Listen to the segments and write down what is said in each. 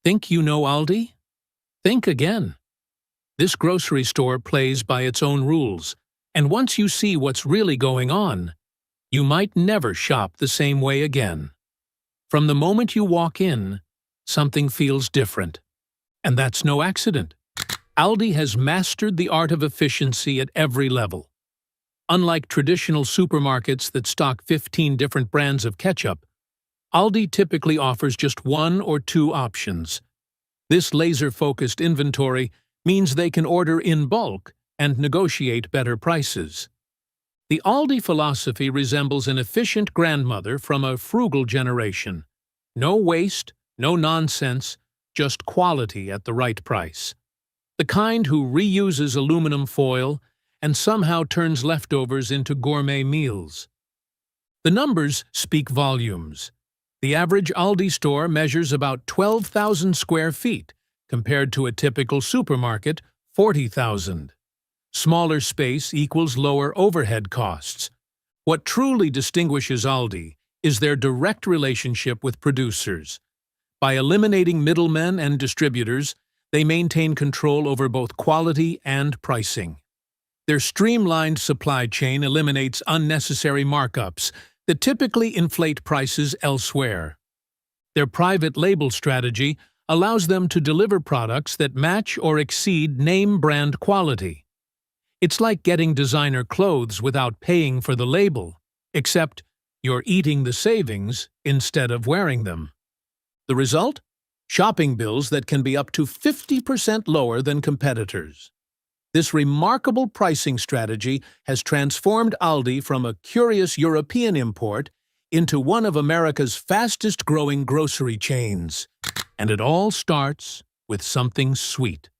Think you know Aldi? Think again. This grocery store plays by its own rules, and once you see what's really going on, you might never shop the same way again. From the moment you walk in, something feels different. And that's no accident. Aldi has mastered the art of efficiency at every level. Unlike traditional supermarkets that stock 15 different brands of ketchup, Aldi typically offers just one or two options. This laser-focused inventory means they can order in bulk and negotiate better prices. The Aldi philosophy resembles an efficient grandmother from a frugal generation. No waste, no nonsense, just quality at the right price. The kind who reuses aluminum foil and somehow turns leftovers into gourmet meals. The numbers speak volumes. The average Aldi store measures about 12,000 square feet, compared to a typical supermarket, 40,000. Smaller space equals lower overhead costs. What truly distinguishes Aldi is their direct relationship with producers. By eliminating middlemen and distributors, they maintain control over both quality and pricing. Their streamlined supply chain eliminates unnecessary markups that typically inflate prices elsewhere. Their private label strategy allows them to deliver products that match or exceed name brand quality. It's like getting designer clothes without paying for the label, except you're eating the savings instead of wearing them. The result? Shopping bills that can be up to 50% lower than competitors. This remarkable pricing strategy has transformed Aldi from a curious European import into one of America's fastest-growing grocery chains. And it all starts with something sweet.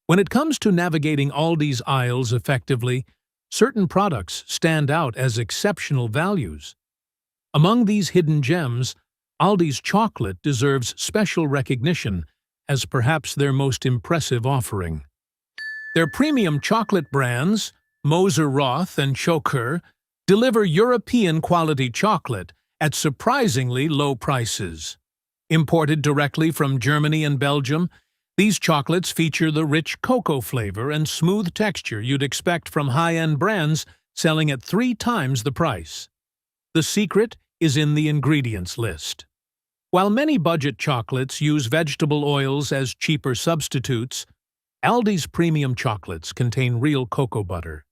When it comes to navigating Aldi's aisles effectively, certain products stand out as exceptional values. Among these hidden gems, Aldi's chocolate deserves special recognition as perhaps their most impressive offering. Their premium chocolate brands, Moser Roth and Schoker, deliver European-quality chocolate at surprisingly low prices. Imported directly from Germany and Belgium, these chocolates feature the rich cocoa flavor and smooth texture you'd expect from high-end brands selling at 3 times the price. The secret is in the ingredients list. While many budget chocolates use vegetable oils as cheaper substitutes, Aldi's premium chocolates contain real cocoa butter,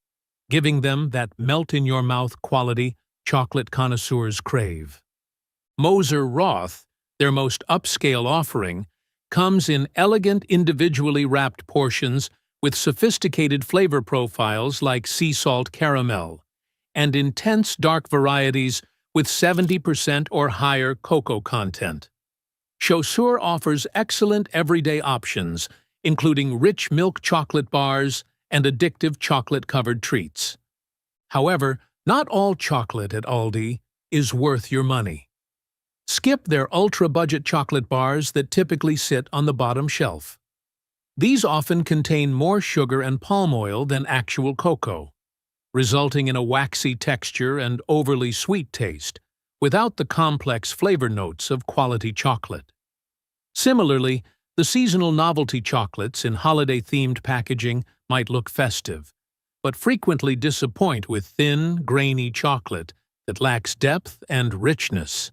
giving them that melt-in-your-mouth quality chocolate connoisseurs crave. Moser Roth, their most upscale offering, comes in elegant individually wrapped portions with sophisticated flavor profiles like sea salt caramel, and intense dark varieties with 70% or higher cocoa content. Chaussure offers excellent everyday options, including rich milk chocolate bars and addictive chocolate-covered treats. However, not all chocolate at Aldi is worth your money. Skip their ultra-budget chocolate bars that typically sit on the bottom shelf. These often contain more sugar and palm oil than actual cocoa, resulting in a waxy texture and overly sweet taste, without the complex flavor notes of quality chocolate. Similarly, the seasonal novelty chocolates in holiday-themed packaging might look festive, but frequently disappoint with thin, grainy chocolate that lacks depth and richness.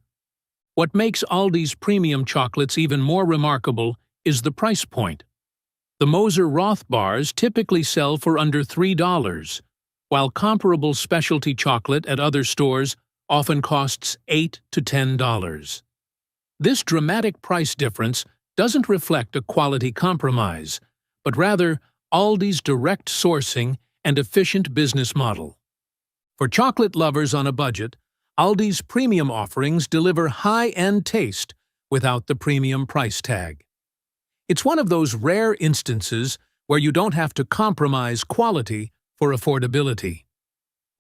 What makes Aldi's premium chocolates even more remarkable is the price point. The Moser Roth bars typically sell for under $3, while comparable specialty chocolate at other stores often costs $8 to $10. This dramatic price difference doesn't reflect a quality compromise, but rather Aldi's direct sourcing and efficient business model. For chocolate lovers on a budget, Aldi's premium offerings deliver high-end taste without the premium price tag. It's one of those rare instances where you don't have to compromise quality for affordability.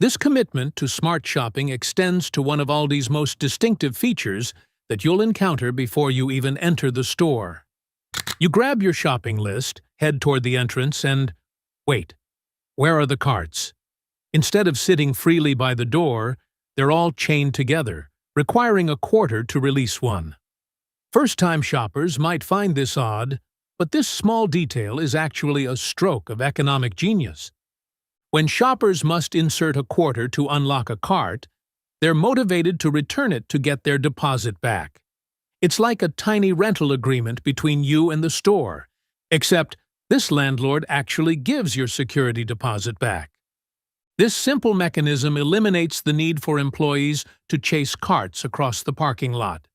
This commitment to smart shopping extends to one of Aldi's most distinctive features that you'll encounter before you even enter the store. You grab your shopping list, head toward the entrance, and wait, where are the carts? Instead of sitting freely by the door, they're all chained together, requiring a quarter to release one. First-time shoppers might find this odd, but this small detail is actually a stroke of economic genius. When shoppers must insert a quarter to unlock a cart, they're motivated to return it to get their deposit back. It's like a tiny rental agreement between you and the store, except this landlord actually gives your security deposit back. This simple mechanism eliminates the need for employees to chase carts across the parking lot.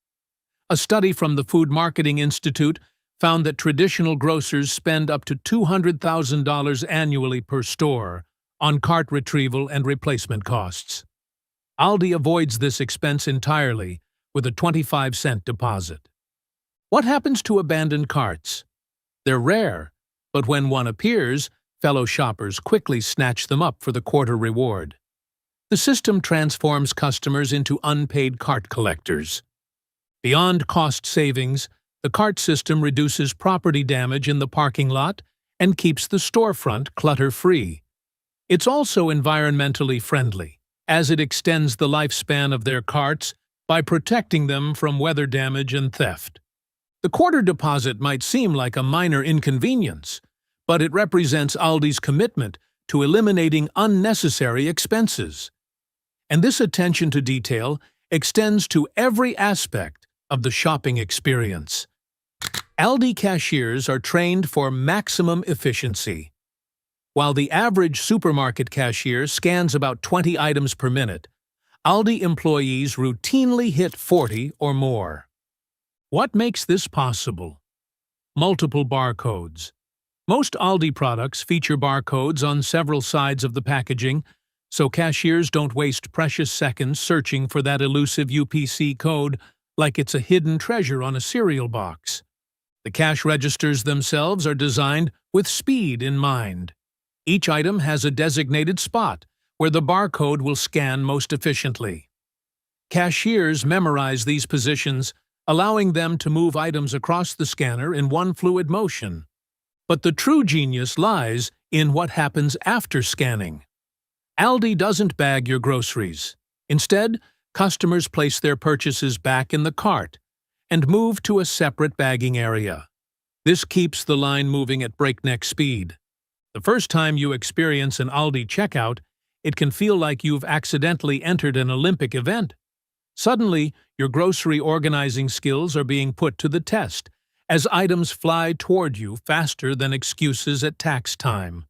A study from the Food Marketing Institute found that traditional grocers spend up to $200,000 annually per store on cart retrieval and replacement costs. Aldi avoids this expense entirely with a 25-cent deposit. What happens to abandoned carts? They're rare, but when one appears, fellow shoppers quickly snatch them up for the quarter reward. The system transforms customers into unpaid cart collectors. Beyond cost savings, the cart system reduces property damage in the parking lot and keeps the storefront clutter-free. It's also environmentally friendly, as it extends the lifespan of their carts by protecting them from weather damage and theft. The quarter deposit might seem like a minor inconvenience, but it represents Aldi's commitment to eliminating unnecessary expenses. And this attention to detail extends to every aspect of the shopping experience. Aldi cashiers are trained for maximum efficiency. While the average supermarket cashier scans about 20 items per minute, Aldi employees routinely hit 40 or more. What makes this possible? Multiple barcodes. Most Aldi products feature barcodes on several sides of the packaging, so cashiers don't waste precious seconds searching for that elusive UPC code like it's a hidden treasure on a cereal box. The cash registers themselves are designed with speed in mind. Each item has a designated spot where the barcode will scan most efficiently. Cashiers memorize these positions, allowing them to move items across the scanner in one fluid motion. But the true genius lies in what happens after scanning. Aldi doesn't bag your groceries. Instead, customers place their purchases back in the cart and move to a separate bagging area. This keeps the line moving at breakneck speed. The first time you experience an Aldi checkout, it can feel like you've accidentally entered an Olympic event. Suddenly, your grocery organizing skills are being put to the test, as items fly toward you faster than excuses at tax time.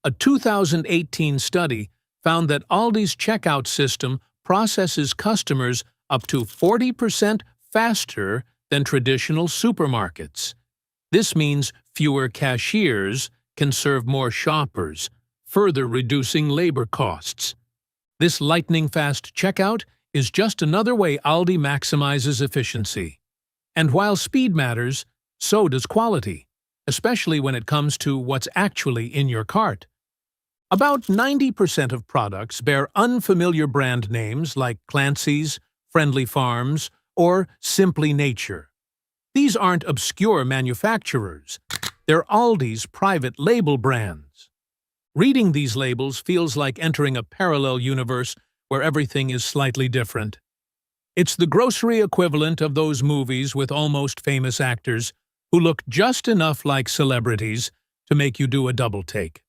A 2018 study found that Aldi's checkout system processes customers up to 40% faster than traditional supermarkets. This means fewer cashiers can serve more shoppers, further reducing labor costs. This lightning-fast checkout is just another way Aldi maximizes efficiency. And while speed matters, so does quality, especially when it comes to what's actually in your cart. About 90% of products bear unfamiliar brand names like Clancy's, Friendly Farms, or Simply Nature. These aren't obscure manufacturers. They're Aldi's private label brands. Reading these labels feels like entering a parallel universe where everything is slightly different. It's the grocery equivalent of those movies with almost famous actors who look just enough like celebrities to make you do a double take.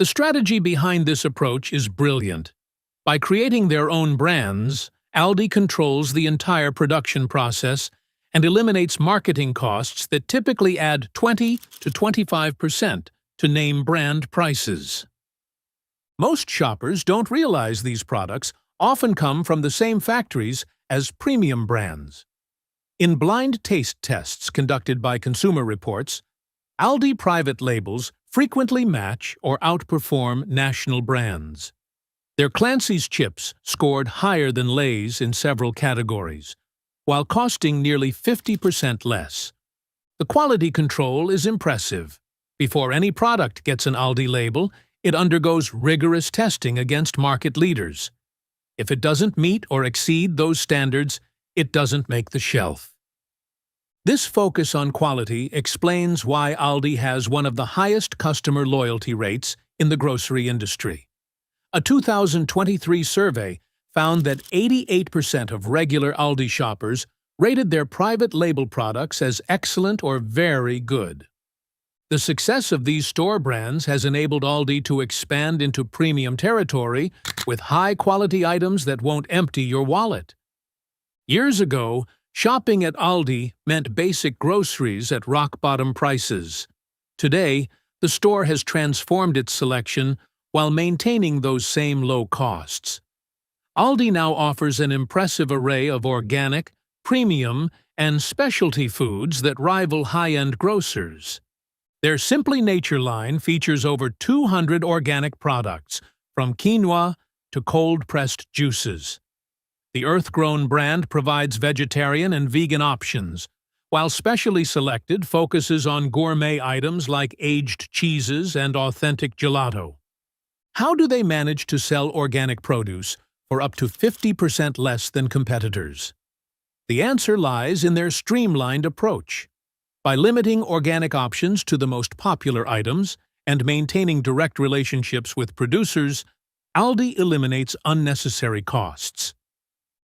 The strategy behind this approach is brilliant. By creating their own brands, Aldi controls the entire production process and eliminates marketing costs that typically add 20 to 25% to name brand prices. Most shoppers don't realize these products often come from the same factories as premium brands. In blind taste tests conducted by Consumer Reports, Aldi private labels frequently match or outperform national brands. Their Clancy's chips scored higher than Lay's in several categories, while costing nearly 50% less. The quality control is impressive. Before any product gets an Aldi label, it undergoes rigorous testing against market leaders. If it doesn't meet or exceed those standards, it doesn't make the shelf. This focus on quality explains why Aldi has one of the highest customer loyalty rates in the grocery industry. A 2023 survey found that 88% of regular Aldi shoppers rated their private label products as excellent or very good. The success of these store brands has enabled Aldi to expand into premium territory with high-quality items that won't empty your wallet. Years ago, shopping at Aldi meant basic groceries at rock-bottom prices. Today, the store has transformed its selection while maintaining those same low costs. Aldi now offers an impressive array of organic, premium, and specialty foods that rival high-end grocers. Their Simply Nature line features over 200 organic products, from quinoa to cold-pressed juices. The Earth-Grown brand provides vegetarian and vegan options, while Specially Selected focuses on gourmet items like aged cheeses and authentic gelato. How do they manage to sell organic produce for up to 50% less than competitors? The answer lies in their streamlined approach. By limiting organic options to the most popular items and maintaining direct relationships with producers, Aldi eliminates unnecessary costs.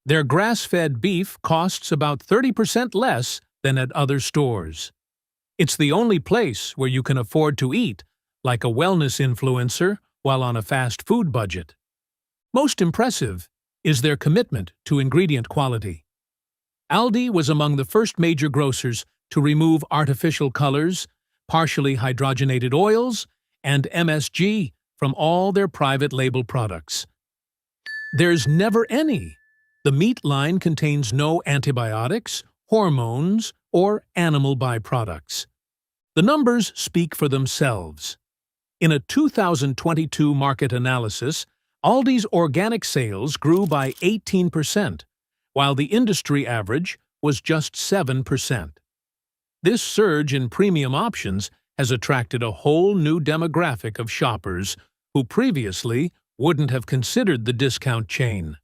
Their grass-fed beef costs about 30% less than at other stores. It's the only place where you can afford to eat like a wellness influencer while on a fast food budget. Most impressive is their commitment to ingredient quality. Aldi was among the first major grocers to remove artificial colors, partially hydrogenated oils, and MSG from all their private label products. There's never any. The meat line contains no antibiotics, hormones, or animal byproducts. The numbers speak for themselves. In a 2022 market analysis, Aldi's organic sales grew by 18%, while the industry average was just 7%. This surge in premium options has attracted a whole new demographic of shoppers who previously wouldn't have considered the discount chain.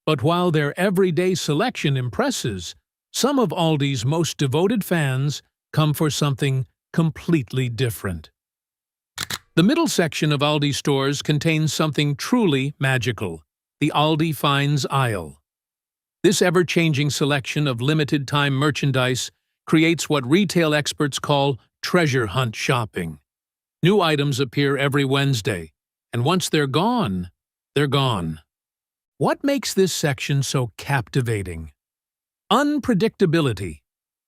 But while their everyday selection impresses, some of Aldi's most devoted fans come for something completely different. The middle section of Aldi stores contains something truly magical: the Aldi Finds aisle. This ever-changing selection of limited-time merchandise creates what retail experts call treasure hunt shopping. New items appear every Wednesday, and once they're gone, they're gone. What makes this section so captivating? Unpredictability.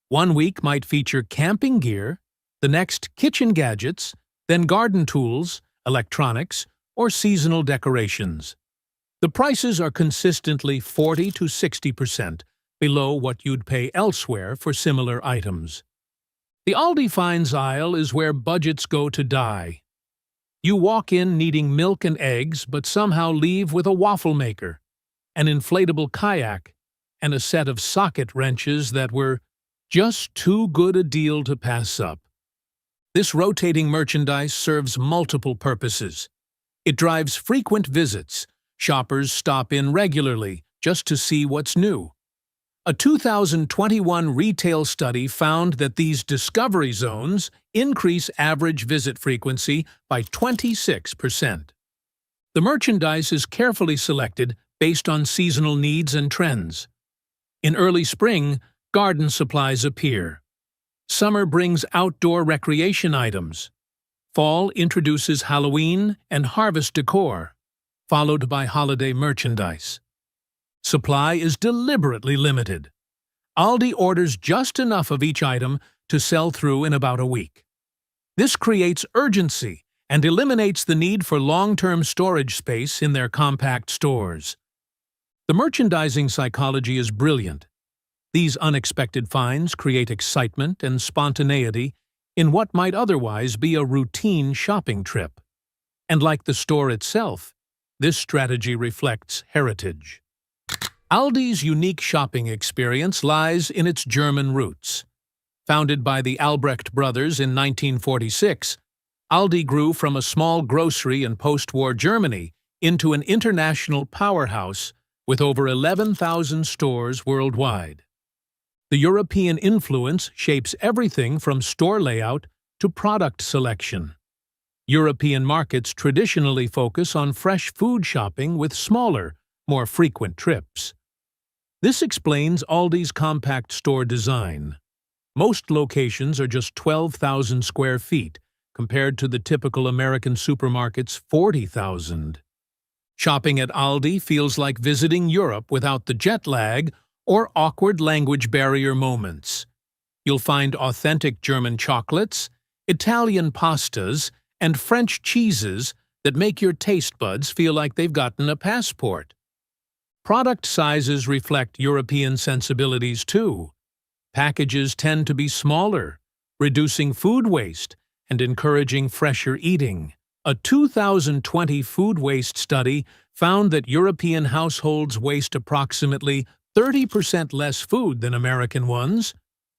One week might feature camping gear, the next kitchen gadgets, then garden tools, electronics, or seasonal decorations. The prices are consistently 40 to 60% below what you'd pay elsewhere for similar items. The Aldi Finds aisle is where budgets go to die. You walk in needing milk and eggs, but somehow leave with a waffle maker, an inflatable kayak, and a set of socket wrenches that were just too good a deal to pass up. This rotating merchandise serves multiple purposes. It drives frequent visits. Shoppers stop in regularly just to see what's new. A 2021 retail study found that these discovery zones increase average visit frequency by 26%. The merchandise is carefully selected based on seasonal needs and trends. In early spring, garden supplies appear. Summer brings outdoor recreation items. Fall introduces Halloween and harvest decor, followed by holiday merchandise. Supply is deliberately limited. Aldi orders just enough of each item to sell through in about a week. This creates urgency and eliminates the need for long-term storage space in their compact stores. The merchandising psychology is brilliant. These unexpected finds create excitement and spontaneity in what might otherwise be a routine shopping trip. And like the store itself, this strategy reflects heritage. Aldi's unique shopping experience lies in its German roots. Founded by the Albrecht brothers in 1946, Aldi grew from a small grocery in post-war Germany into an international powerhouse with over 11,000 stores worldwide. The European influence shapes everything from store layout to product selection. European markets traditionally focus on fresh food shopping with smaller, more frequent trips. This explains Aldi's compact store design. Most locations are just 12,000 square feet, compared to the typical American supermarket's 40,000. Shopping at Aldi feels like visiting Europe without the jet lag or awkward language barrier moments. You'll find authentic German chocolates, Italian pastas, and French cheeses that make your taste buds feel like they've gotten a passport. Product sizes reflect European sensibilities too. Packages tend to be smaller, reducing food waste and encouraging fresher eating. A 2020 food waste study found that European households waste approximately 30% less food than American ones,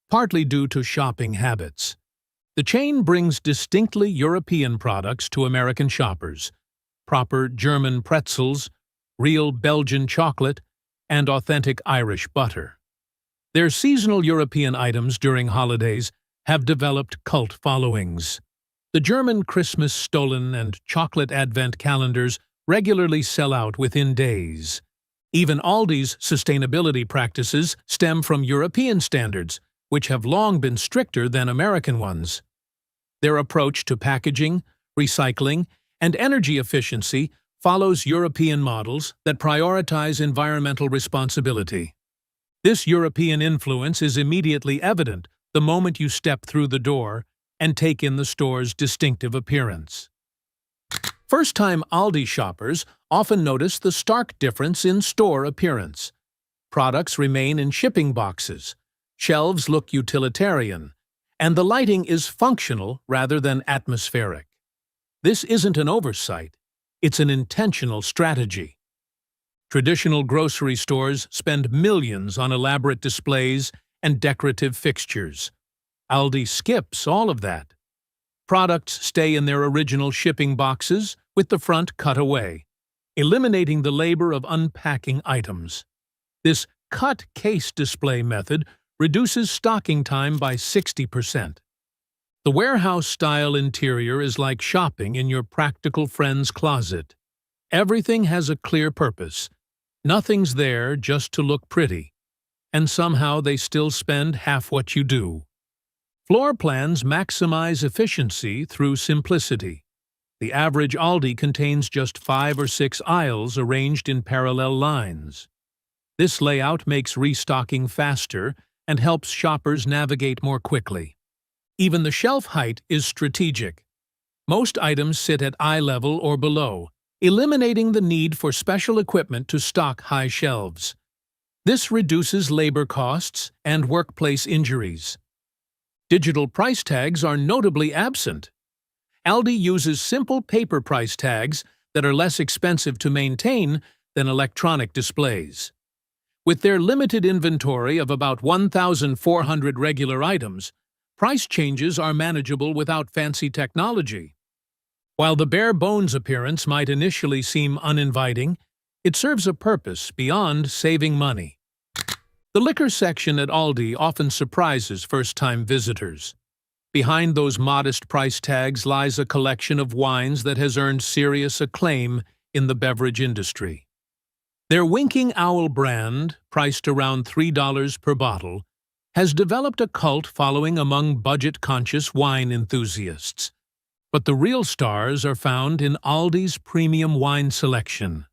partly due to shopping habits. The chain brings distinctly European products to American shoppers: proper German pretzels, real Belgian chocolate, and authentic Irish butter. Their seasonal European items during holidays have developed cult followings. The German Christmas Stollen and chocolate advent calendars regularly sell out within days. Even Aldi's sustainability practices stem from European standards, which have long been stricter than American ones. Their approach to packaging, recycling, and energy efficiency follows European models that prioritize environmental responsibility. This European influence is immediately evident the moment you step through the door and take in the store's distinctive appearance. First-time Aldi shoppers often notice the stark difference in store appearance. Products remain in shipping boxes, shelves look utilitarian, and the lighting is functional rather than atmospheric. This isn't an oversight, it's an intentional strategy. Traditional grocery stores spend millions on elaborate displays and decorative fixtures. Aldi skips all of that. Products stay in their original shipping boxes with the front cut away, eliminating the labor of unpacking items. This cut case display method reduces stocking time by 60%. The warehouse-style interior is like shopping in your practical friend's closet. Everything has a clear purpose. Nothing's there just to look pretty, and somehow they still spend half what you do. Floor plans maximize efficiency through simplicity. The average Aldi contains just 5 or 6 aisles arranged in parallel lines. This layout makes restocking faster and helps shoppers navigate more quickly. Even the shelf height is strategic. Most items sit at eye level or below, eliminating the need for special equipment to stock high shelves. This reduces labor costs and workplace injuries. Digital price tags are notably absent. Aldi uses simple paper price tags that are less expensive to maintain than electronic displays. With their limited inventory of about 1,400 regular items, price changes are manageable without fancy technology. While the bare-bones appearance might initially seem uninviting, it serves a purpose beyond saving money. The liquor section at Aldi often surprises first-time visitors. Behind those modest price tags lies a collection of wines that has earned serious acclaim in the beverage industry. Their Winking Owl brand, priced around $3 per bottle, has developed a cult following among budget-conscious wine enthusiasts. But the real stars are found in Aldi's premium wine selection.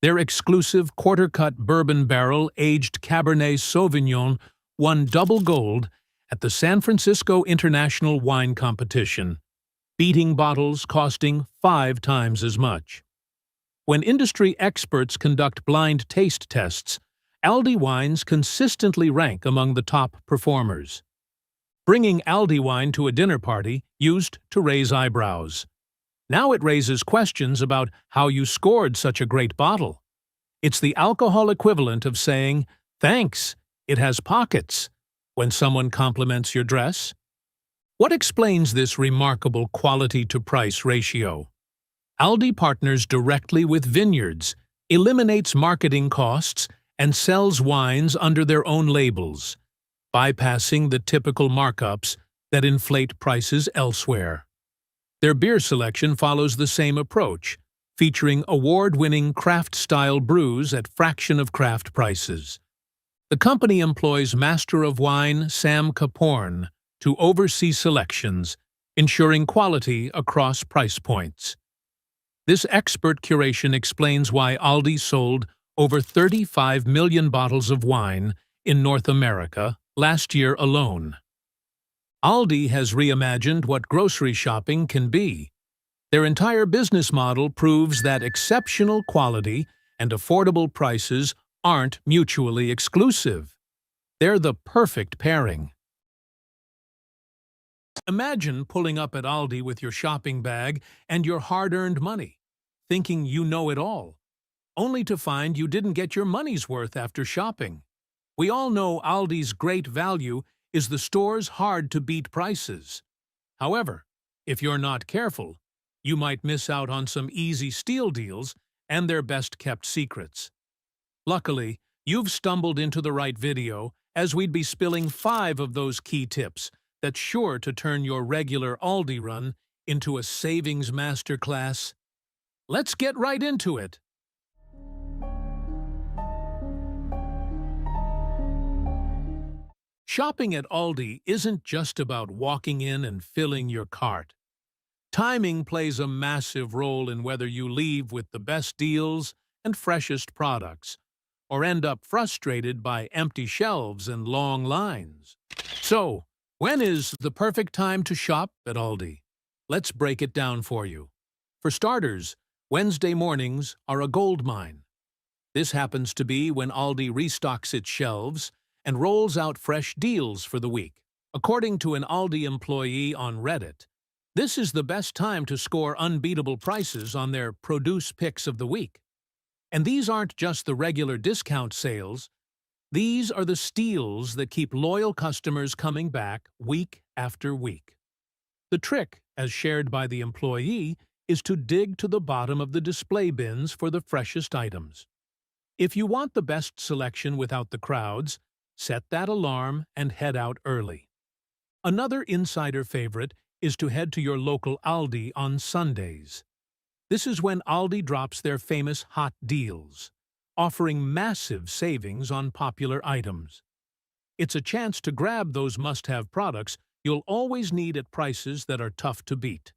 Their exclusive quarter-cut bourbon barrel-aged Cabernet Sauvignon won double gold at the San Francisco International Wine Competition, beating bottles costing 5 times as much. When industry experts conduct blind taste tests, Aldi wines consistently rank among the top performers. Bringing Aldi wine to a dinner party used to raise eyebrows. Now it raises questions about how you scored such a great bottle. It's the alcohol equivalent of saying, "Thanks, it has pockets," when someone compliments your dress. What explains this remarkable quality-to-price ratio? Aldi partners directly with vineyards, eliminates marketing costs, and sells wines under their own labels, bypassing the typical markups that inflate prices elsewhere. Their beer selection follows the same approach, featuring award-winning craft-style brews at fraction of craft prices. The company employs Master of Wine Sam Caporn to oversee selections, ensuring quality across price points. This expert curation explains why Aldi sold over 35 million bottles of wine in North America last year alone. Aldi has reimagined what grocery shopping can be. Their entire business model proves that exceptional quality and affordable prices aren't mutually exclusive. They're the perfect pairing. Imagine pulling up at Aldi with your shopping bag and your hard-earned money, thinking you know it all, only to find you didn't get your money's worth after shopping. We all know Aldi's great value is the store's hard-to-beat prices. However, if you're not careful, you might miss out on some easy steal deals and their best-kept secrets. Luckily, you've stumbled into the right video, as we'd be spilling 5 of those key tips that's sure to turn your regular Aldi run into a savings masterclass. Let's get right into it. Shopping at Aldi isn't just about walking in and filling your cart. Timing plays a massive role in whether you leave with the best deals and freshest products, or end up frustrated by empty shelves and long lines. So, when is the perfect time to shop at Aldi? Let's break it down for you. For starters, Wednesday mornings are a goldmine. This happens to be when Aldi restocks its shelves and rolls out fresh deals for the week. According to an Aldi employee on Reddit, this is the best time to score unbeatable prices on their produce picks of the week. And these aren't just the regular discount sales. These are the steals that keep loyal customers coming back week after week. The trick, as shared by the employee, is to dig to the bottom of the display bins for the freshest items. If you want the best selection without the crowds, set that alarm and head out early. Another insider favorite is to head to your local Aldi on Sundays. This is when Aldi drops their famous hot deals, offering massive savings on popular items. It's a chance to grab those must-have products you'll always need at prices that are tough to beat.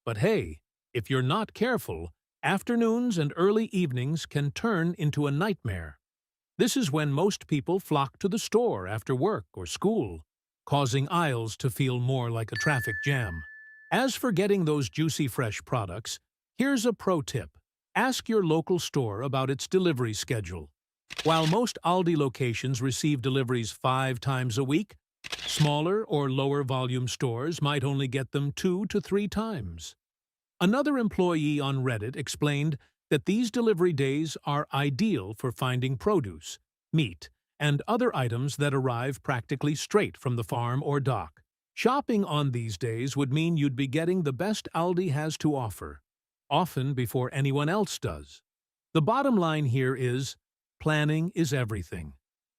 But hey, if you're not careful, afternoons and early evenings can turn into a nightmare. This is when most people flock to the store after work or school, causing aisles to feel more like a traffic jam. As for getting those juicy fresh products, here's a pro tip. Ask your local store about its delivery schedule. While most Aldi locations receive deliveries 5 times a week, smaller or lower volume stores might only get them 2 to 3 times. Another employee on Reddit explained that these delivery days are ideal for finding produce, meat, and other items that arrive practically straight from the farm or dock. Shopping on these days would mean you'd be getting the best Aldi has to offer, often before anyone else does. The bottom line here is, planning is everything.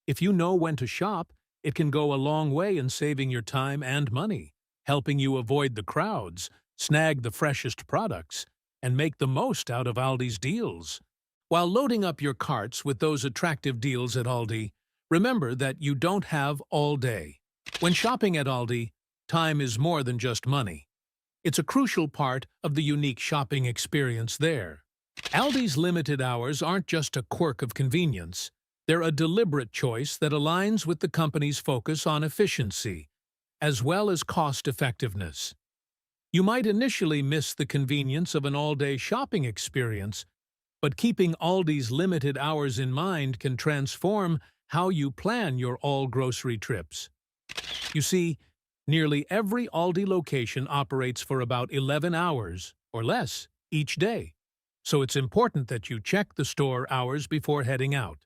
If you know when to shop, it can go a long way in saving your time and money, helping you avoid the crowds, snag the freshest products, and make the most out of Aldi's deals. While loading up your carts with those attractive deals at Aldi, remember that you don't have all day. When shopping at Aldi, time is more than just money. It's a crucial part of the unique shopping experience there. Aldi's limited hours aren't just a quirk of convenience. They're a deliberate choice that aligns with the company's focus on efficiency, as well as cost-effectiveness. You might initially miss the convenience of an all-day shopping experience, but keeping Aldi's limited hours in mind can transform how you plan your all-grocery trips. You see, nearly every Aldi location operates for about 11 hours or less each day, so it's important that you check the store hours before heading out.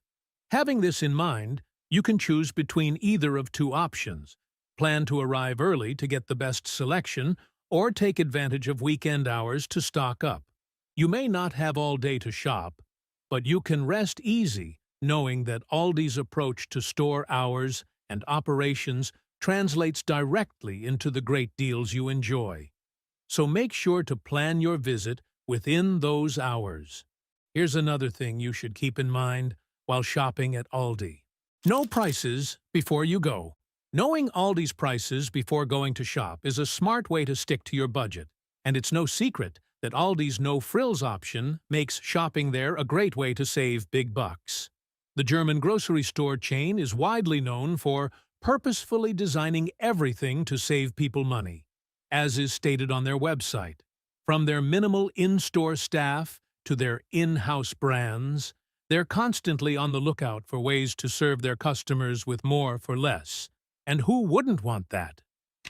Having this in mind, you can choose between either of 2 options. Plan to arrive early to get the best selection, or take advantage of weekend hours to stock up. You may not have all day to shop, but you can rest easy knowing that Aldi's approach to store hours and operations translates directly into the great deals you enjoy. So make sure to plan your visit within those hours. Here's another thing you should keep in mind while shopping at Aldi. Know prices before you go. Knowing Aldi's prices before going to shop is a smart way to stick to your budget, and it's no secret that Aldi's no-frills option makes shopping there a great way to save big bucks. The German grocery store chain is widely known for purposefully designing everything to save people money, as is stated on their website. From their minimal in-store staff to their in-house brands, they're constantly on the lookout for ways to serve their customers with more for less. And who wouldn't want that?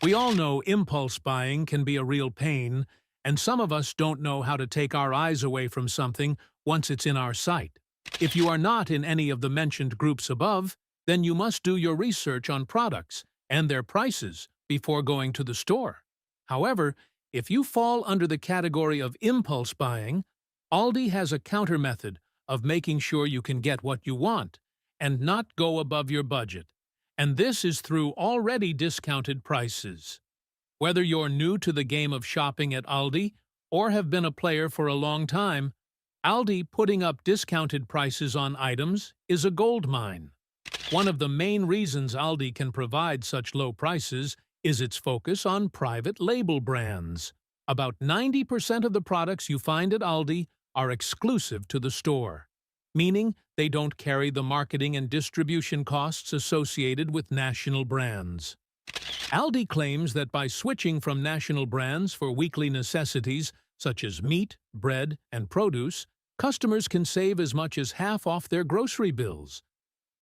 We all know impulse buying can be a real pain, and some of us don't know how to take our eyes away from something once it's in our sight. If you are not in any of the mentioned groups above, then you must do your research on products and their prices before going to the store. However, if you fall under the category of impulse buying, Aldi has a counter method of making sure you can get what you want and not go above your budget. And this is through already discounted prices. Whether you're new to the game of shopping at Aldi or have been a player for a long time, Aldi putting up discounted prices on items is a goldmine. One of the main reasons Aldi can provide such low prices is its focus on private label brands. About 90% of the products you find at Aldi are exclusive to the store, meaning they don't carry the marketing and distribution costs associated with national brands. Aldi claims that by switching from national brands for weekly necessities such as meat, bread, and produce, customers can save as much as half off their grocery bills.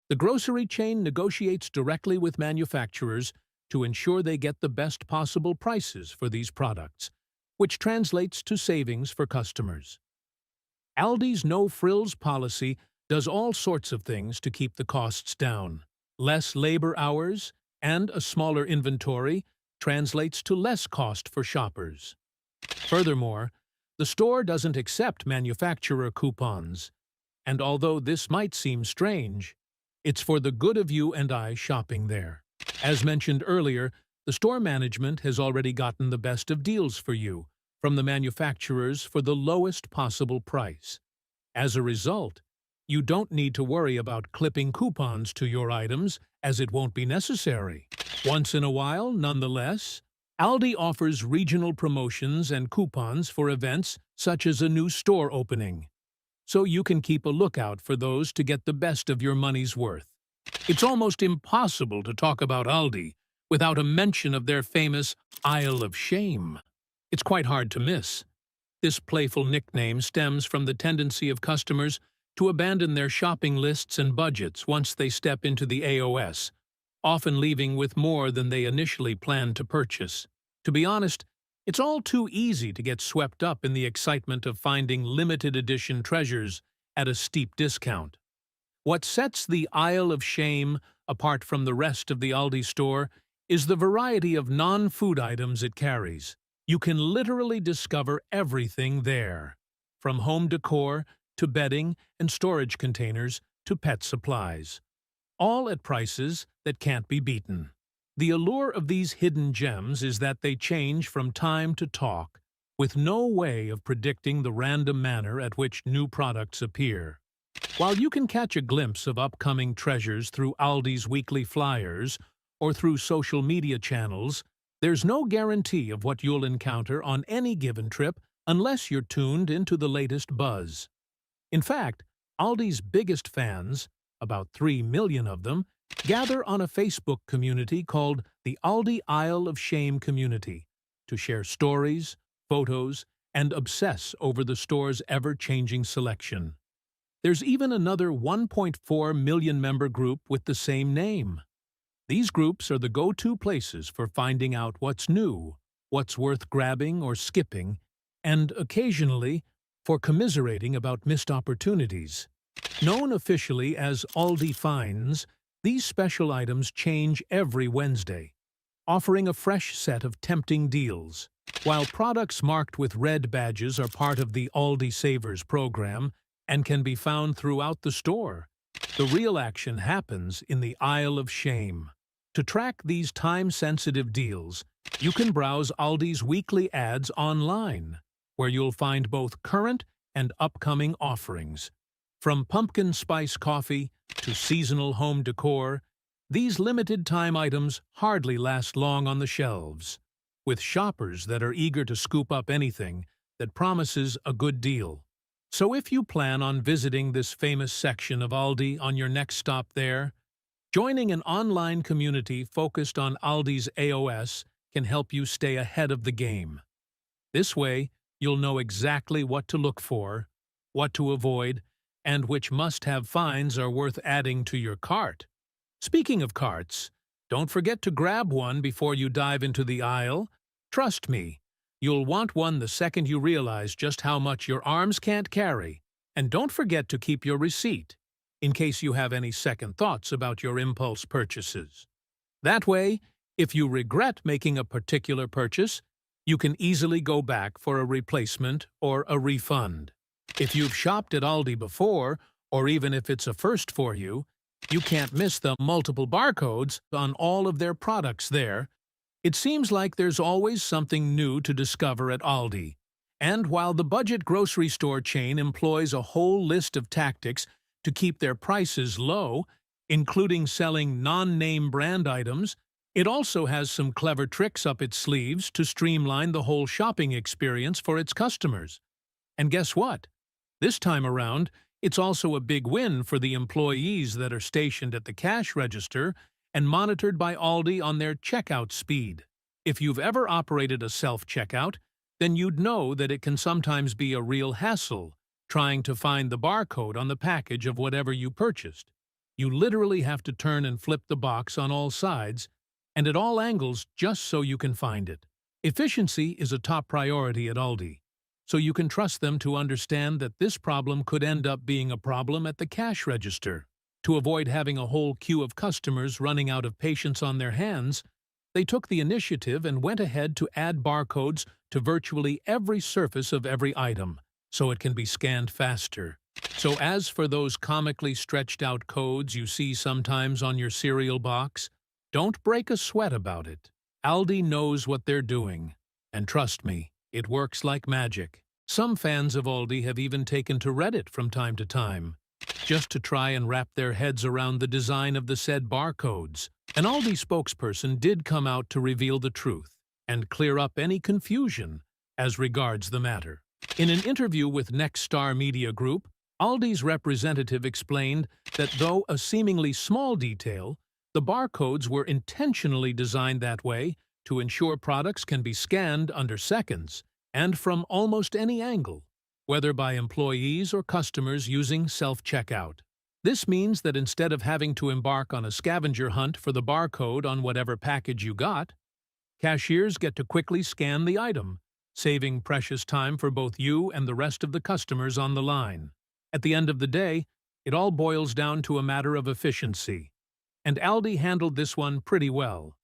The grocery chain negotiates directly with manufacturers to ensure they get the best possible prices for these products, which translates to savings for customers. Aldi's no-frills policy does all sorts of things to keep the costs down. Less labor hours and a smaller inventory translates to less cost for shoppers. Furthermore, the store doesn't accept manufacturer coupons, and although this might seem strange, it's for the good of you and I shopping there. As mentioned earlier, the store management has already gotten the best of deals for you from the manufacturers for the lowest possible price. As a result, you don't need to worry about clipping coupons to your items, as it won't be necessary. Once in a while, nonetheless, Aldi offers regional promotions and coupons for events such as a new store opening, so you can keep a lookout for those to get the best of your money's worth. It's almost impossible to talk about Aldi without a mention of their famous Aisle of Shame. It's quite hard to miss. This playful nickname stems from the tendency of customers to abandon their shopping lists and budgets once they step into the AOS, often leaving with more than they initially planned to purchase. To be honest, it's all too easy to get swept up in the excitement of finding limited edition treasures at a steep discount. What sets the Aisle of Shame apart from the rest of the Aldi store is the variety of non-food items it carries. You can literally discover everything there, from home decor to bedding and storage containers to pet supplies, all at prices that can't be beaten. The allure of these hidden gems is that they change from time to talk, with no way of predicting the random manner at which new products appear. While you can catch a glimpse of upcoming treasures through Aldi's weekly flyers or through social media channels, there's no guarantee of what you'll encounter on any given trip unless you're tuned into the latest buzz. In fact, Aldi's biggest fans, about 3 million of them, gather on a Facebook community called the Aldi Aisle of Shame Community to share stories, photos, and obsess over the store's ever-changing selection. There's even another 1.4 million member group with the same name. These groups are the go-to places for finding out what's new, what's worth grabbing or skipping, and occasionally for commiserating about missed opportunities. Known officially as Aldi Finds, these special items change every Wednesday, offering a fresh set of tempting deals. While products marked with red badges are part of the Aldi Savers program and can be found throughout the store, the real action happens in the Aisle of Shame. To track these time-sensitive deals, you can browse Aldi's weekly ads online, where you'll find both current and upcoming offerings. From pumpkin spice coffee to seasonal home decor, these limited-time items hardly last long on the shelves, with shoppers that are eager to scoop up anything that promises a good deal. So if you plan on visiting this famous section of Aldi on your next stop there, joining an online community focused on Aldi's AOS can help you stay ahead of the game. This way, you'll know exactly what to look for, what to avoid, and which must-have finds are worth adding to your cart. Speaking of carts, don't forget to grab one before you dive into the aisle. Trust me, you'll want one the second you realize just how much your arms can't carry. And don't forget to keep your receipt, in case you have any second thoughts about your impulse purchases. That way, if you regret making a particular purchase, you can easily go back for a replacement or a refund. If you've shopped at Aldi before, or even if it's a first for you, you can't miss the multiple barcodes on all of their products there. It seems like there's always something new to discover at Aldi. And while the budget grocery store chain employs a whole list of tactics to keep their prices low, including selling non-name brand items, it also has some clever tricks up its sleeves to streamline the whole shopping experience for its customers. And guess what? This time around, it's also a big win for the employees that are stationed at the cash register and monitored by Aldi on their checkout speed. If you've ever operated a self-checkout, then you'd know that it can sometimes be a real hassle trying to find the barcode on the package of whatever you purchased. You literally have to turn and flip the box on all sides and at all angles just so you can find it. Efficiency is a top priority at Aldi, so you can trust them to understand that this problem could end up being a problem at the cash register. To avoid having a whole queue of customers running out of patience on their hands, they took the initiative and went ahead to add barcodes to virtually every surface of every item, so it can be scanned faster. So as for those comically stretched-out codes you see sometimes on your cereal box, don't break a sweat about it. Aldi knows what they're doing, and trust me, it works like magic. Some fans of Aldi have even taken to Reddit from time to time, just to try and wrap their heads around the design of the said barcodes. An Aldi spokesperson did come out to reveal the truth and clear up any confusion as regards the matter. In an interview with Nexstar Media Group, Aldi's representative explained that though a seemingly small detail, the barcodes were intentionally designed that way to ensure products can be scanned under seconds and from almost any angle, whether by employees or customers using self-checkout. This means that instead of having to embark on a scavenger hunt for the barcode on whatever package you got, cashiers get to quickly scan the item, saving precious time for both you and the rest of the customers on the line. At the end of the day, it all boils down to a matter of efficiency. And Aldi handled this one pretty well,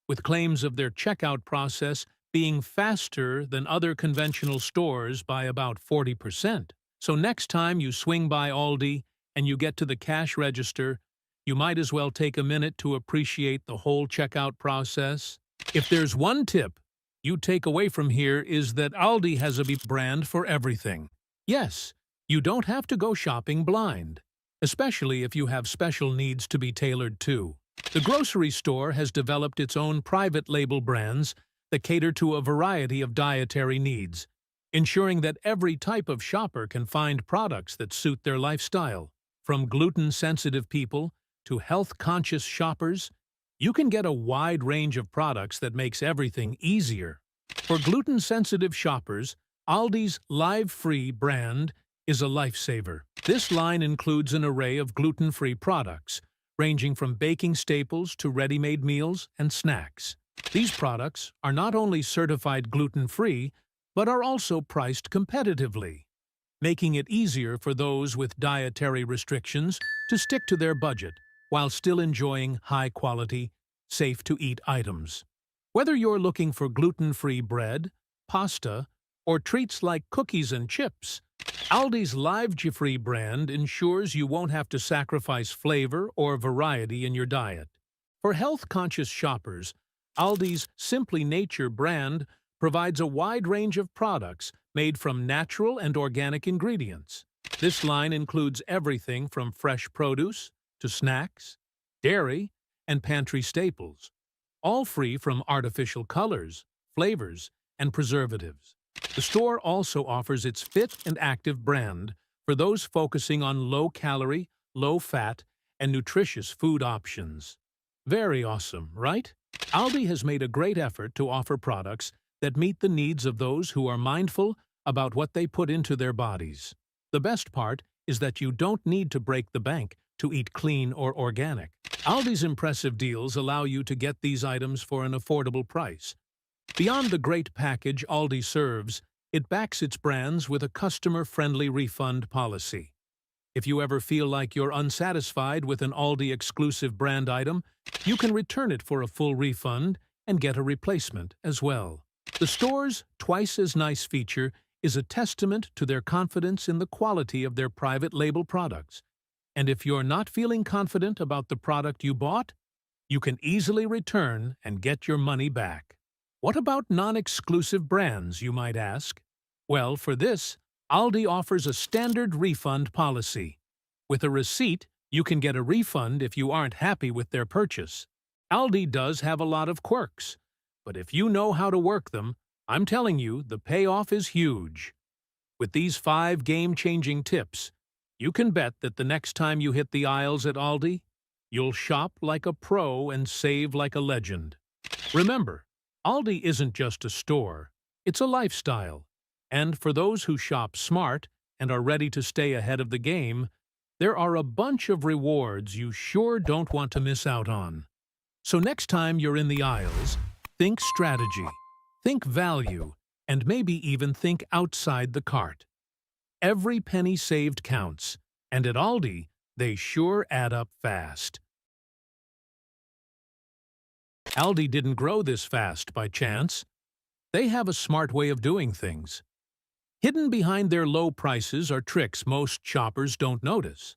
with claims of their checkout process being faster than other conventional stores by about 40%. So next time you swing by Aldi and you get to the cash register, you might as well take a minute to appreciate the whole checkout process. If there's one tip you take away from here is that Aldi has a brand for everything. Yes, you don't have to go shopping blind, especially if you have special needs to be tailored to. The grocery store has developed its own private label brands that cater to a variety of dietary needs, ensuring that every type of shopper can find products that suit their lifestyle. From gluten-sensitive people to health-conscious shoppers, you can get a wide range of products that makes everything easier. For gluten-sensitive shoppers, Aldi's Live-Free brand is a lifesaver. This line includes an array of gluten-free products, ranging from baking staples to ready-made meals and snacks. These products are not only certified gluten-free, but are also priced competitively, making it easier for those with dietary restrictions to stick to their budget while still enjoying high-quality, safe-to-eat items. Whether you're looking for gluten-free bread, pasta, or treats like cookies and chips, Aldi's Live-Free brand ensures you won't have to sacrifice flavor or variety in your diet. For health-conscious shoppers, Aldi's Simply Nature brand provides a wide range of products made from natural and organic ingredients. This line includes everything from fresh produce to snacks, dairy, and pantry staples, all free from artificial colors, flavors, and preservatives. The store also offers its Fit and Active brand for those focusing on low-calorie, low-fat, and nutritious food options. Very awesome, right? Aldi has made a great effort to offer products that meet the needs of those who are mindful about what they put into their bodies. The best part is that you don't need to break the bank to eat clean or organic. Aldi's impressive deals allow you to get these items for an affordable price. Beyond the great package Aldi serves, it backs its brands with a customer-friendly refund policy. If you ever feel like you're unsatisfied with an Aldi exclusive brand item, you can return it for a full refund and get a replacement as well. The store's twice as nice feature is a testament to their confidence in the quality of their private label products. And if you're not feeling confident about the product you bought, you can easily return and get your money back. What about non-exclusive brands, you might ask? Well, for this, Aldi offers a standard refund policy. With a receipt, you can get a refund if you aren't happy with their purchase. Aldi does have a lot of quirks, but if you know how to work them, I'm telling you, the payoff is huge. With these 5 game-changing tips, you can bet that the next time you hit the aisles at Aldi, you'll shop like a pro and save like a legend. Remember, Aldi isn't just a store, it's a lifestyle. And for those who shop smart and are ready to stay ahead of the game, there are a bunch of rewards you sure don't want to miss out on. So next time you're in the aisles, think strategy, think value, and maybe even think outside the cart. Every penny saved counts, and at Aldi, they sure add up fast. Aldi didn't grow this fast by chance. They have a smart way of doing things. Hidden behind their low prices are tricks most shoppers don't notice.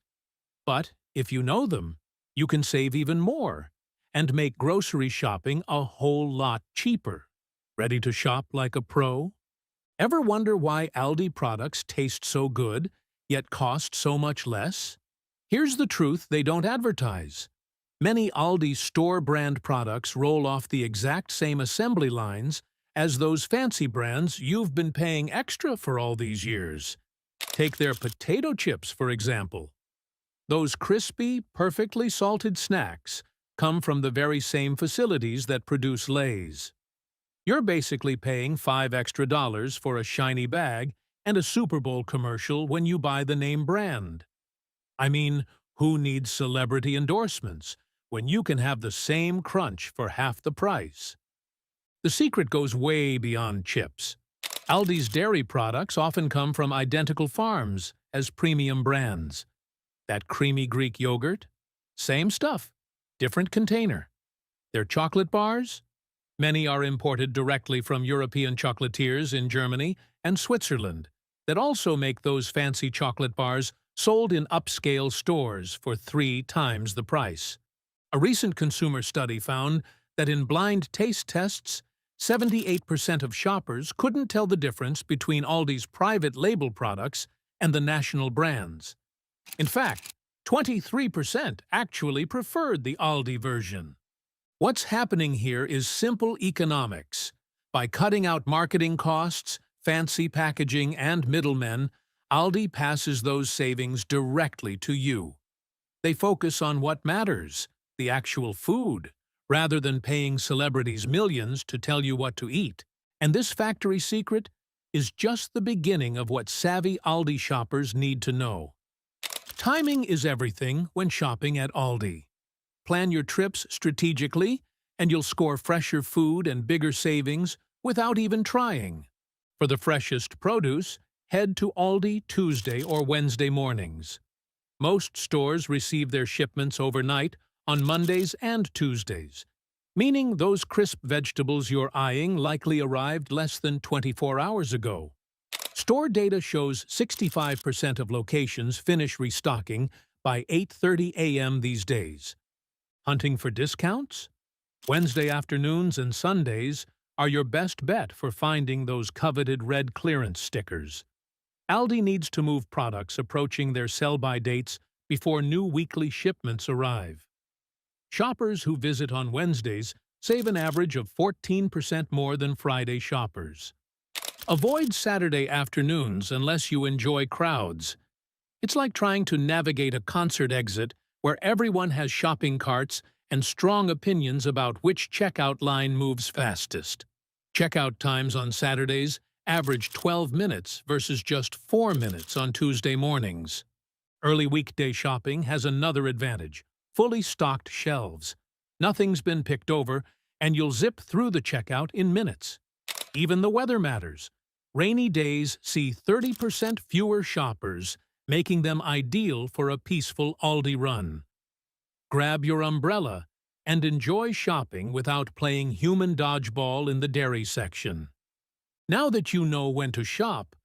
But if you know them, you can save even more and make grocery shopping a whole lot cheaper. Ready to shop like a pro? Ever wonder why Aldi products taste so good, yet cost so much less? Here's the truth they don't advertise. Many Aldi store-brand products roll off the exact same assembly lines as those fancy brands you've been paying extra for all these years. Take their potato chips, for example. Those crispy, perfectly salted snacks come from the very same facilities that produce Lay's. You're basically paying $5 extra for a shiny bag and a Super Bowl commercial when you buy the name brand. I mean, who needs celebrity endorsements when you can have the same crunch for half the price? The secret goes way beyond chips. Aldi's dairy products often come from identical farms as premium brands. That creamy Greek yogurt? Same stuff, different container. Their chocolate bars? Many are imported directly from European chocolatiers in Germany and Switzerland that also make those fancy chocolate bars sold in upscale stores for 3 times the price. A recent consumer study found that in blind taste tests, 78% of shoppers couldn't tell the difference between Aldi's private label products and the national brands. In fact, 23% actually preferred the Aldi version. What's happening here is simple economics. By cutting out marketing costs, fancy packaging, and middlemen, Aldi passes those savings directly to you. They focus on what matters, the actual food, rather than paying celebrities millions to tell you what to eat. And this factory secret is just the beginning of what savvy Aldi shoppers need to know. Timing is everything when shopping at Aldi. Plan your trips strategically, and you'll score fresher food and bigger savings without even trying. For the freshest produce, head to Aldi Tuesday or Wednesday mornings. Most stores receive their shipments overnight on Mondays and Tuesdays, meaning those crisp vegetables you're eyeing likely arrived less than 24 hours ago. Store data shows 65% of locations finish restocking by 8:30 a.m. these days. Hunting for discounts? Wednesday afternoons and Sundays are your best bet for finding those coveted red clearance stickers. Aldi needs to move products approaching their sell-by dates before new weekly shipments arrive. Shoppers who visit on Wednesdays save an average of 14% more than Friday shoppers. Avoid Saturday afternoons unless you enjoy crowds. It's like trying to navigate a concert exit where everyone has shopping carts and strong opinions about which checkout line moves fastest. Checkout times on Saturdays average 12 minutes versus just 4 minutes on Tuesday mornings. Early weekday shopping has another advantage: fully stocked shelves. Nothing's been picked over, and you'll zip through the checkout in minutes. Even the weather matters. Rainy days see 30% fewer shoppers, making them ideal for a peaceful Aldi run. Grab your umbrella and enjoy shopping without playing human dodgeball in the dairy section. Now that you know when to shop,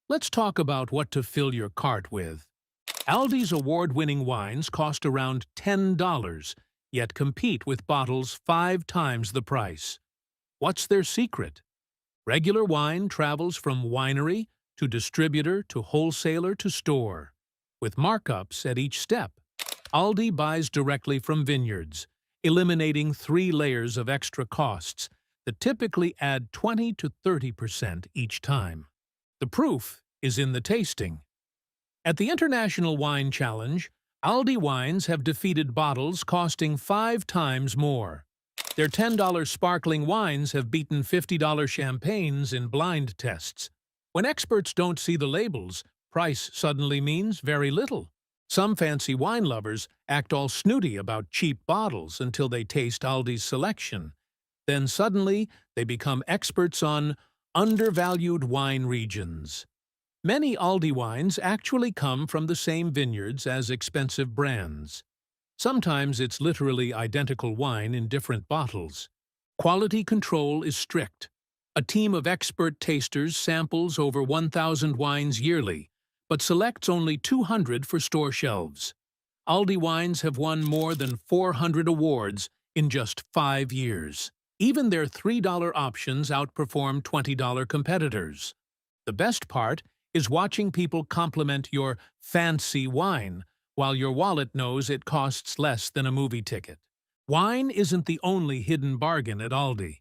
let's talk about what to fill your cart with. Aldi's award-winning wines cost around $10, yet compete with bottles 5 times the price. What's their secret? Regular wine travels from winery to distributor to wholesaler to store, with markups at each step. Aldi buys directly from vineyards, eliminating 3 layers of extra costs that typically add 20 to 30% each time. The proof is in the tasting. At the International Wine Challenge, Aldi wines have defeated bottles costing 5 times more. Their $10 sparkling wines have beaten $50 champagnes in blind tests. When experts don't see the labels, price suddenly means very little. Some fancy wine lovers act all snooty about cheap bottles until they taste Aldi's selection. Then suddenly, they become experts on undervalued wine regions. Many Aldi wines actually come from the same vineyards as expensive brands. Sometimes it's literally identical wine in different bottles. Quality control is strict. A team of expert tasters samples over 1,000 wines yearly, but selects only 200 for store shelves. Aldi wines have won more than 400 awards in just 5 years. Even their $3 options outperform $20 competitors. The best part is watching people compliment your fancy wine, while your wallet knows it costs less than a movie ticket. Wine isn't the only hidden bargain at Aldi.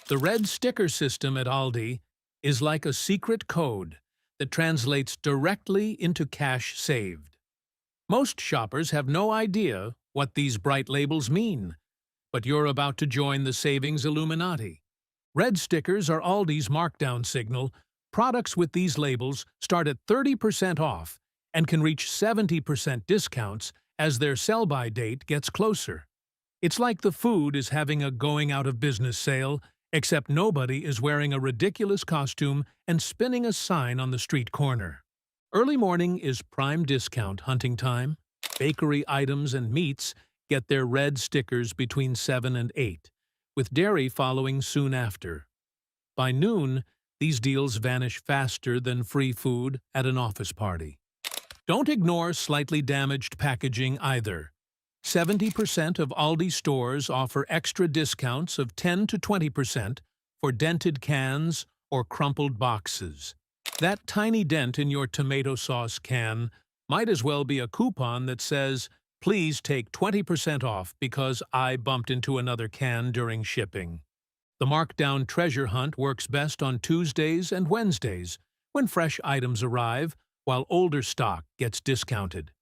The red sticker system at Aldi is like a secret code that translates directly into cash saved. Most shoppers have no idea what these bright labels mean, but you're about to join the savings Illuminati. Red stickers are Aldi's markdown signal. Products with these labels start at 30% off and can reach 70% discounts as their sell-by date gets closer. It's like the food is having a going-out-of-business sale, except nobody is wearing a ridiculous costume and spinning a sign on the street corner. Early morning is prime discount hunting time. Bakery items and meats get their red stickers between 7 and 8, with dairy following soon after. By noon, these deals vanish faster than free food at an office party. Don't ignore slightly damaged packaging either. 70% of Aldi stores offer extra discounts of 10 to 20% for dented cans or crumpled boxes. That tiny dent in your tomato sauce can might as well be a coupon that says, "Please take 20% off because I bumped into another can during shipping." The markdown treasure hunt works best on Tuesdays and Wednesdays, when fresh items arrive, while older stock gets discounted.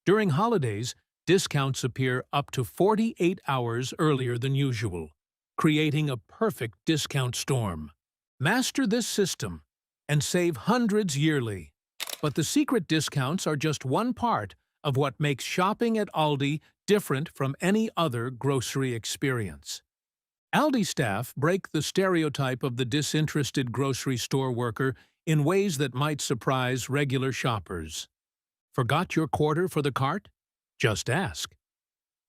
During holidays, discounts appear up to 48 hours earlier than usual, creating a perfect discount storm. Master this system and save hundreds yearly. But the secret discounts are just one part of what makes shopping at Aldi different from any other grocery experience. Aldi staff break the stereotype of the disinterested grocery store worker in ways that might surprise regular shoppers. Forgot your quarter for the cart? Just ask.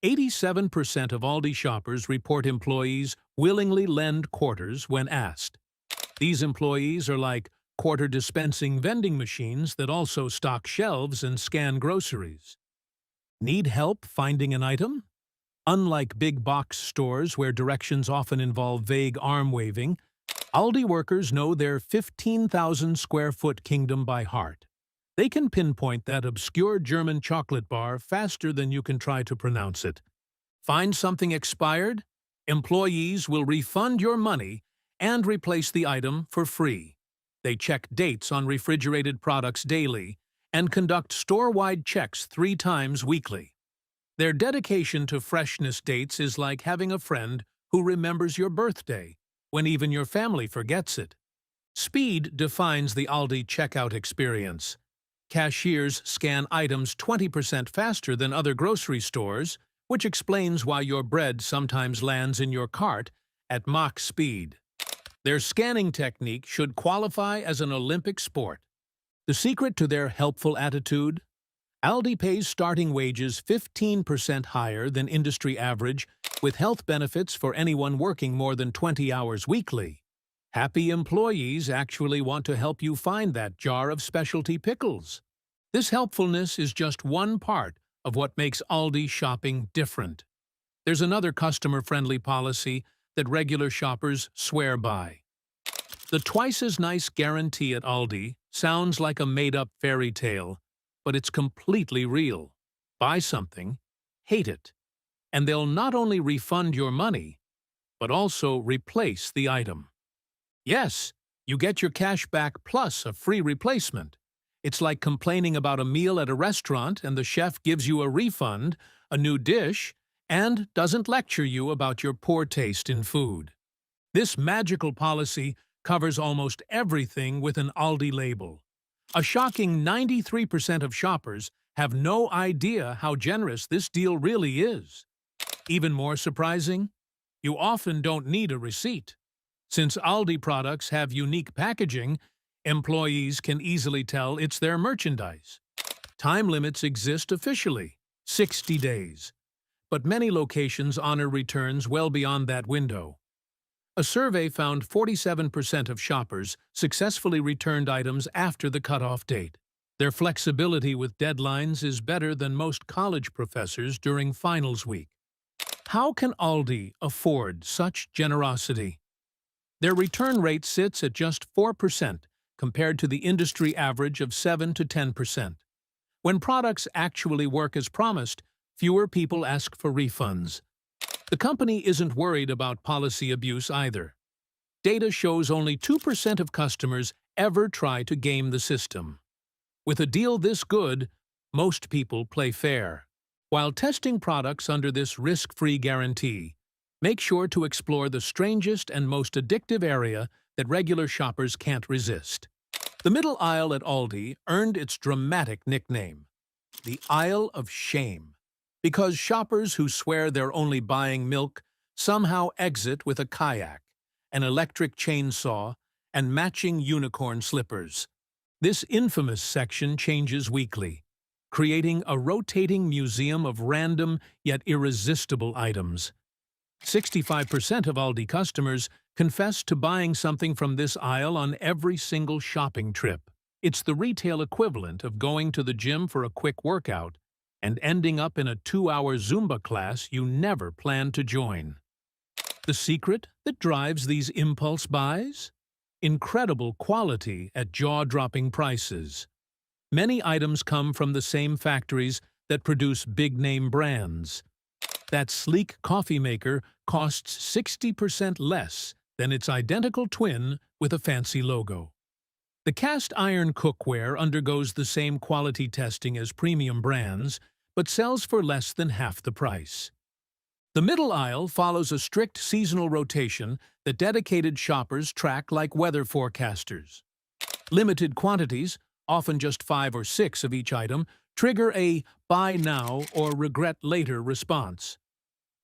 87% of Aldi shoppers report employees willingly lend quarters when asked. These employees are like quarter dispensing vending machines that also stock shelves and scan groceries. Need help finding an item? Unlike big box stores where directions often involve vague arm waving, Aldi workers know their 15,000 square foot kingdom by heart. They can pinpoint that obscure German chocolate bar faster than you can try to pronounce it. Find something expired? Employees will refund your money and replace the item for free. They check dates on refrigerated products daily and conduct store-wide checks 3 times weekly. Their dedication to freshness dates is like having a friend who remembers your birthday when even your family forgets it. Speed defines the Aldi checkout experience. Cashiers scan items 20% faster than other grocery stores, which explains why your bread sometimes lands in your cart at Mach speed. Their scanning technique should qualify as an Olympic sport. The secret to their helpful attitude? Aldi pays starting wages 15% higher than industry average, with health benefits for anyone working more than 20 hours weekly. Happy employees actually want to help you find that jar of specialty pickles. This helpfulness is just one part of what makes Aldi shopping different. There's another customer-friendly policy that regular shoppers swear by. The twice-as-nice guarantee at Aldi sounds like a made-up fairy tale, but it's completely real. Buy something, hate it, and they'll not only refund your money, but also replace the item. Yes, you get your cash back plus a free replacement. It's like complaining about a meal at a restaurant and the chef gives you a refund, a new dish, and doesn't lecture you about your poor taste in food. This magical policy covers almost everything with an Aldi label. A shocking 93% of shoppers have no idea how generous this deal really is. Even more surprising, you often don't need a receipt. Since Aldi products have unique packaging, employees can easily tell it's their merchandise. Time limits exist officially, 60 days. But many locations honor returns well beyond that window. A survey found 47% of shoppers successfully returned items after the cutoff date. Their flexibility with deadlines is better than most college professors during finals week. How can Aldi afford such generosity? Their return rate sits at just 4% compared to the industry average of 7 to 10%. When products actually work as promised, fewer people ask for refunds. The company isn't worried about policy abuse either. Data shows only 2% of customers ever try to game the system. With a deal this good, most people play fair. While testing products under this risk-free guarantee, make sure to explore the strangest and most addictive area that regular shoppers can't resist. The middle aisle at Aldi earned its dramatic nickname, the Aisle of Shame, because shoppers who swear they're only buying milk somehow exit with a kayak, an electric chainsaw, and matching unicorn slippers. This infamous section changes weekly, creating a rotating museum of random yet irresistible items. 65% of Aldi customers confess to buying something from this aisle on every single shopping trip. It's the retail equivalent of going to the gym for a quick workout and ending up in a 2-hour Zumba class you never planned to join. The secret that drives these impulse buys? Incredible quality at jaw-dropping prices. Many items come from the same factories that produce big-name brands. That sleek coffee maker costs 60% less than its identical twin with a fancy logo. The cast-iron cookware undergoes the same quality testing as premium brands, but sells for less than half the price. The middle aisle follows a strict seasonal rotation that dedicated shoppers track like weather forecasters. Limited quantities, often just 5 or 6 of each item, trigger a buy now or regret later response.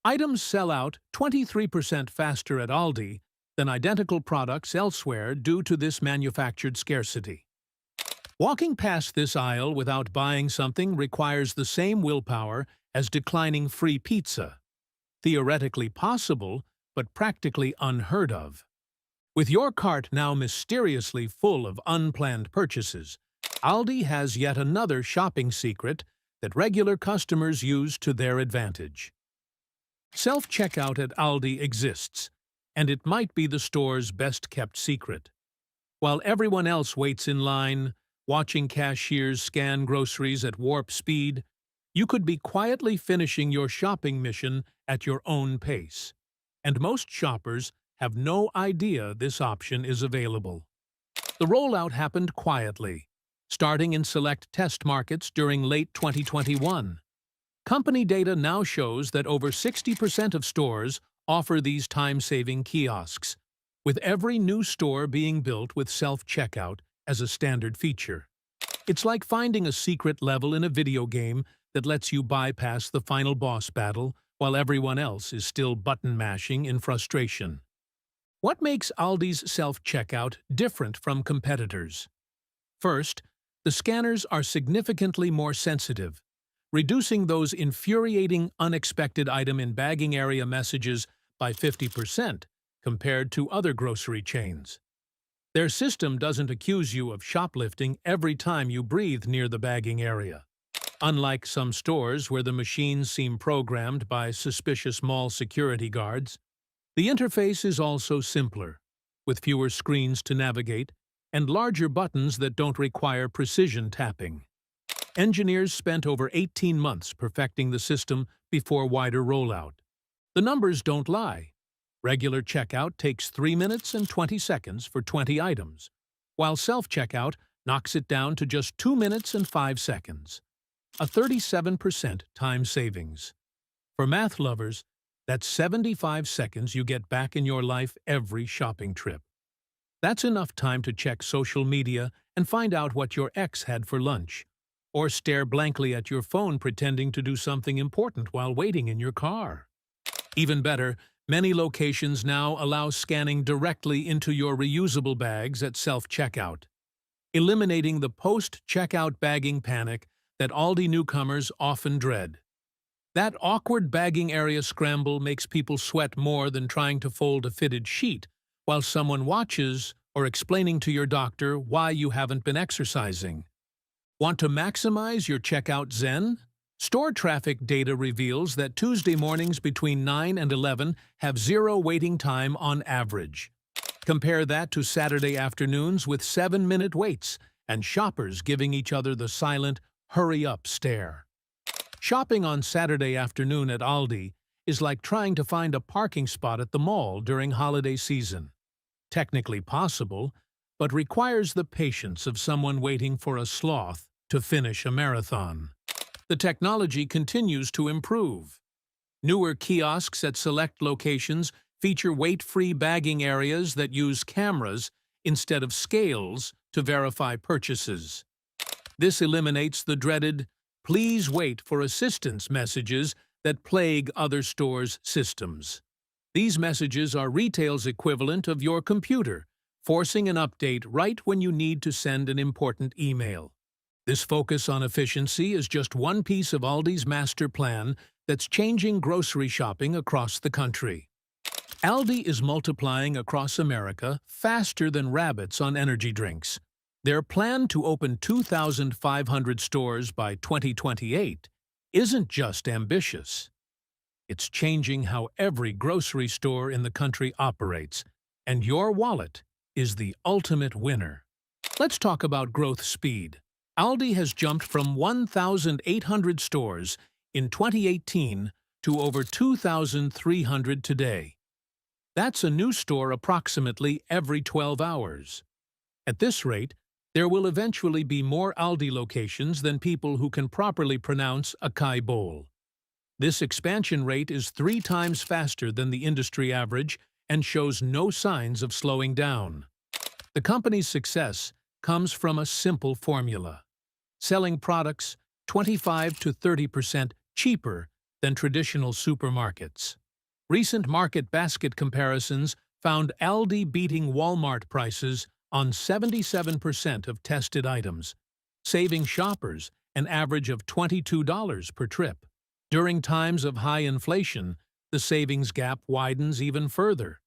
Items sell out 23% faster at Aldi than identical products elsewhere due to this manufactured scarcity. Walking past this aisle without buying something requires the same willpower as declining free pizza. Theoretically possible, but practically unheard of. With your cart now mysteriously full of unplanned purchases, Aldi has yet another shopping secret that regular customers use to their advantage. Self-checkout at Aldi exists, and it might be the store's best-kept secret. While everyone else waits in line, watching cashiers scan groceries at warp speed, you could be quietly finishing your shopping mission at your own pace. And most shoppers have no idea this option is available. The rollout happened quietly, starting in select test markets during late 2021. Company data now shows that over 60% of stores offer these time-saving kiosks, with every new store being built with self-checkout as a standard feature. It's like finding a secret level in a video game that lets you bypass the final boss battle while everyone else is still button-mashing in frustration. What makes Aldi's self-checkout different from competitors? First, the scanners are significantly more sensitive, reducing those infuriating unexpected item in bagging area messages by 50% compared to other grocery chains. Their system doesn't accuse you of shoplifting every time you breathe near the bagging area. Unlike some stores where the machines seem programmed by suspicious mall security guards, the interface is also simpler, with fewer screens to navigate and larger buttons that don't require precision tapping. Engineers spent over 18 months perfecting the system before wider rollout. The numbers don't lie. Regular checkout takes 3 minutes and 20 seconds for 20 items, while self-checkout knocks it down to just 2 minutes and 5 seconds. A 37% time savings. For math lovers, that's 75 seconds you get back in your life every shopping trip. That's enough time to check social media and find out what your ex had for lunch, or stare blankly at your phone pretending to do something important while waiting in your car. Even better, many locations now allow scanning directly into your reusable bags at self-checkout, eliminating the post-checkout bagging panic that Aldi newcomers often dread. That awkward bagging area scramble makes people sweat more than trying to fold a fitted sheet while someone watches or explaining to your doctor why you haven't been exercising. Want to maximize your checkout zen? Store traffic data reveals that Tuesday mornings between 9 and 11 have 0 waiting time on average. Compare that to Saturday afternoons with 7-minute waits and shoppers giving each other the silent, hurry-up stare. Shopping on Saturday afternoon at Aldi is like trying to find a parking spot at the mall during holiday season. Technically possible, but requires the patience of someone waiting for a sloth to finish a marathon. The technology continues to improve. Newer kiosks at select locations feature weight-free bagging areas that use cameras instead of scales to verify purchases. This eliminates the dreaded "please wait for assistance" messages that plague other stores' systems. These messages are retail's equivalent of your computer, forcing an update right when you need to send an important email. This focus on efficiency is just one piece of Aldi's master plan that's changing grocery shopping across the country. Aldi is multiplying across America faster than rabbits on energy drinks. Their plan to open 2,500 stores by 2028 isn't just ambitious. It's changing how every grocery store in the country operates, and your wallet is the ultimate winner. Let's talk about growth speed. Aldi has jumped from 1,800 stores in 2018 to over 2,300 today. That's a new store approximately every 12 hours. At this rate, there will eventually be more Aldi locations than people who can properly pronounce acai bowl. This expansion rate is 3 times faster than the industry average and shows no signs of slowing down. The company's success comes from a simple formula: selling products 25 to 30% cheaper than traditional supermarkets. Recent market basket comparisons found Aldi beating Walmart prices on 77% of tested items, saving shoppers an average of $22 per trip. During times of high inflation, the savings gap widens even further,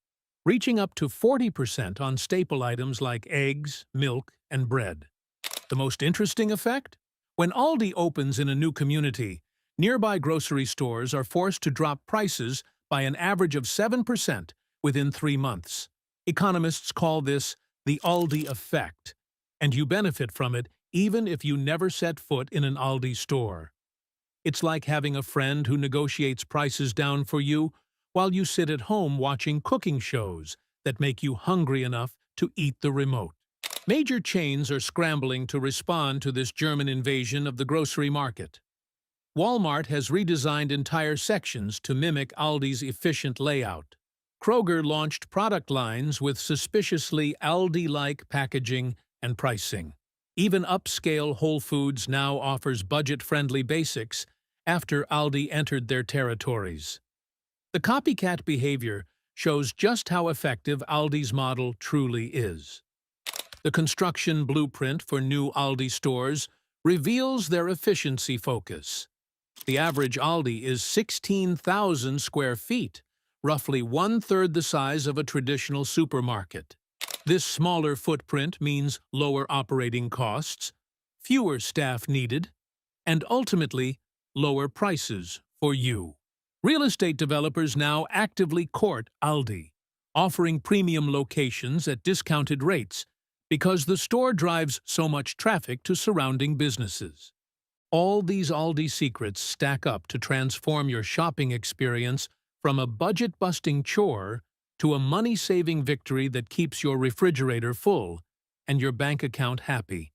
reaching up to 40% on staple items like eggs, milk, and bread. The most interesting effect? When Aldi opens in a new community, nearby grocery stores are forced to drop prices by an average of 7% within 3 months. Economists call this the Aldi effect, and you benefit from it even if you never set foot in an Aldi store. It's like having a friend who negotiates prices down for you while you sit at home watching cooking shows that make you hungry enough to eat the remote. Major chains are scrambling to respond to this German invasion of the grocery market. Walmart has redesigned entire sections to mimic Aldi's efficient layout. Kroger launched product lines with suspiciously Aldi-like packaging and pricing. Even upscale Whole Foods now offers budget-friendly basics after Aldi entered their territories. The copycat behavior shows just how effective Aldi's model truly is. The construction blueprint for new Aldi stores reveals their efficiency focus. The average Aldi is 16,000 square feet, roughly one-third the size of a traditional supermarket. This smaller footprint means lower operating costs, fewer staff needed, and ultimately, lower prices for you. Real estate developers now actively court Aldi, offering premium locations at discounted rates because the store drives so much traffic to surrounding businesses. All these Aldi secrets stack up to transform your shopping experience from a budget-busting chore to a money-saving victory that keeps your refrigerator full and your bank account happy.